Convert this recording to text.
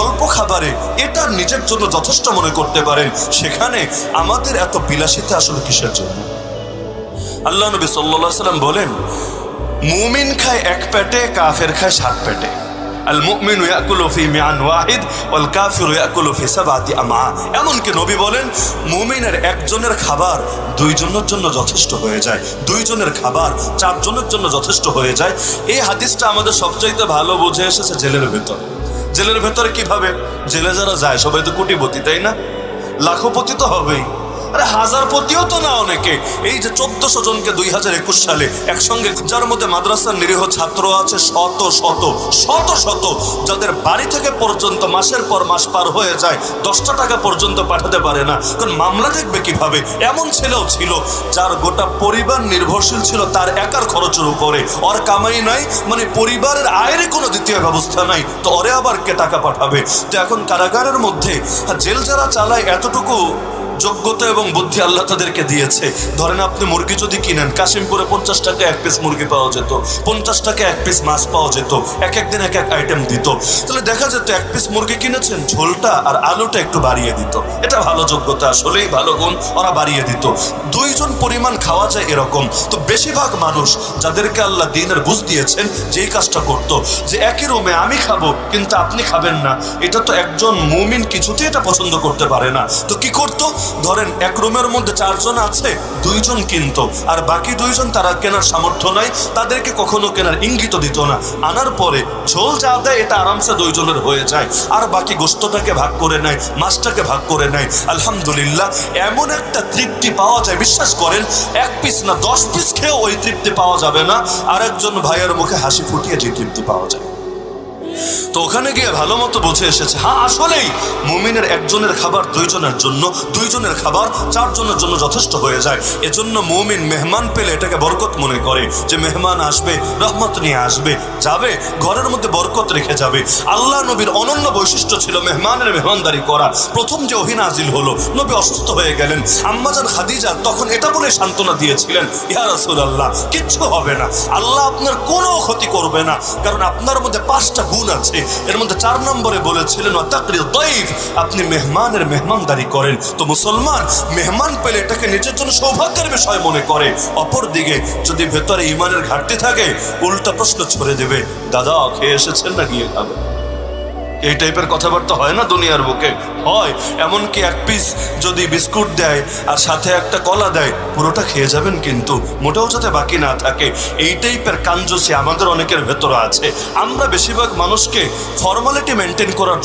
অল্প খাবারে এটা নিজের জন্য যথেষ্ট মনে করতে পারেন, সেখানে আমাদের এত বিলাসিতা আসলে কিসের জন্য? আল্লাহ নবী সাল্লাল্লাহু আলাইহি ওয়াসাল্লাম বলেন, মুমিন খায় এক পেটে, কাফের খায় 7 পেটে। আল মুমিনু ইয়াকুলু ফি মিআন ওয়াহিদ ওয়াল কাফিরু ইয়াকুলু ফি সাবআতি আমআ। এমনকি নবী বলেন, মুমিনের একজনের খাবার 2 জনের জন্য যথেষ্ট হয়ে যায়, 2 জনের খাবার 4 জনের জন্য যথেষ্ট হয়ে যায়। এই হাদিসটা আমাদের সবচাইতে ভালো বুঝে এসেছে জেলের ভেতর। জেলের ভেতরে কিভাবে? জেলে যারা যায় সবাই তো কোটিপতি, তাই না? লাখপতি তো হবেই, আরে হাজারপতিও তো না অনেকে। এই যে 1400 জনকে 2021 সালে একসঙ্গে, যার মধ্যে মাদ্রাসার নিরীহ ছাত্র আছে শত শত শত শত, যাদের বাড়ি থেকে পর্যন্ত মাসের পর মাস পার হয়ে যায়, 10টা টাকা পর্যন্ত পাঠাতে পারে না, কারণ মামলা দেখবে কিভাবে। এমন ছেলেও ছিল যার গোটা পরিবার নির্ভরশীল ছিল তার একার খরচের উপরে, ওর কামাই নাই, মানে পরিবারের আয়ের কোনো দ্বিতীয় ব্যবস্থা নাই, তো ওরে আবার কে টাকা পাঠাবে? তো এখন কারাগারের মধ্যে জেল যারা চালায়, এতটুকু যোগ্যতা এবং বুদ্ধি আল্লাহ তাদেরকে দিয়েছে। ধরেন আপনি মুরগি যদি কিনেন, কাশিমপুরে 50 টাকা 1 পিস মুরগি পাওয়া যেত, 50 টাকা 1 পিস মাছ পাওয়া যেত, এক একদিন এক এক আইটেম দিত। তাহলে দেখা যেত 1 পিস মুরগি কিনেছেন, ঝোলটা আর আলুটা একটু বাড়িয়ে দিত। এটা ভালো যোগ্যতা, আসলেই ভালো গুণ, ওরা বাড়িয়ে দিত। 2 জন পরিমাণ খাওয়া যায় এরকম। তো বেশিরভাগ মানুষ যাদেরকে আল্লাহ দ্বীনের বুঝ দিয়েছেন, যেই কাজটা করতো যে একই রুমে আমি খাবো কিন্তু আপনি খাবেন না, এটা তো একজন মুমিন কিছুতেই এটা পছন্দ করতে পারে না। তো কি করতো? ধরেন এক রুমের মধ্যে 4 জন আছে, 2 জন কিনতো, আর বাকি 2 জন তারা কেনার সামর্থ্য নাই, তাদেরকে কখনো কেনার ইঙ্গিত দিত না। আনার পরে ঝোল যা দেয় এটা আরামসে 2 জনের হয়ে যায়, আর বাকি গোশতটাকে ভাগ করে নেয়, মাছটাকে ভাগ করে নেয়। আলহামদুলিল্লাহ, এমন একটা তৃপ্তি পাওয়া যায়, বিশ্বাস করেন 1 পিস না 10 পিস খেয়েও ওই তৃপ্তি পাওয়া যাবে না। আর একজন ভাইয়ের মুখে হাসি ফুটিয়ে যে তৃপ্তি পাওয়া যায়। তো ওখানে গিয়ে ভালো মতো বুঝে এসেছে, হ্যাঁ আসলেই মুমিনের একজনের খাবার 2 জনের জন্য, 2 জনের খাবার 4 জনের জন্য যথেষ্ট হয়ে যায়। এজন্য মুমিন মেহমান পেলে এটাকে বরকত মনে করে, যে মেহমান আসবে, রহমত নিয়ে আসবে, যাবে ঘরের মধ্যে বরকত রেখে যাবে। আল্লাহ নবীর অনন্য বৈশিষ্ট্য ছিল মেহমানের মেহমানদারি করা। প্রথম যে ওহী নাজিল হলো, নবী অসুস্থ হয়ে গেলেন, আম্মাজান খাদিজা তখন এটা বলে সান্ত্বনা দিয়েছিলেন, ইয়া রাসূলুল্লাহ কিচ্ছু হবে না, আল্লাহ আপনার কোনো ক্ষতি করবে না, কারণ আপনার মধ্যে 5টা গুণ আছে। এর মধ্যে 4 নম্বরে বলেছিলেন তাকরির দাইফ, আপনি মেহমানের মেহমানদারি করেন। তো মুসলমান মেহমান পেলে এটাকে নিজের জন্য সৌভাগ্যের বিষয় মনে করে। অপরদিকে যদি ভেতরে ইমানের ঘাটতি থাকে, উল্টা প্রশ্ন ছড়ে দেবে, দাদা খেয়ে এসেছেন না গিয়ে খাবেন? এই টাইপের কথাবার্তা হয় না দুনিয়ার বুকে? হয়। এমনকি 1 পিস যদি বিস্কুট দেয় আর সাথে একটা কলা দেয়, পুরোটা খেয়ে যাবেন কিন্তু, মোটেও যাতে বাকি না থাকে। এই টাইপের কাঞ্জুসি আমাদের অনেকের ভেতরে আছে। আমরা বেশিরভাগ মানুষকে ফর্মালিটি মেনটেন করার জন্য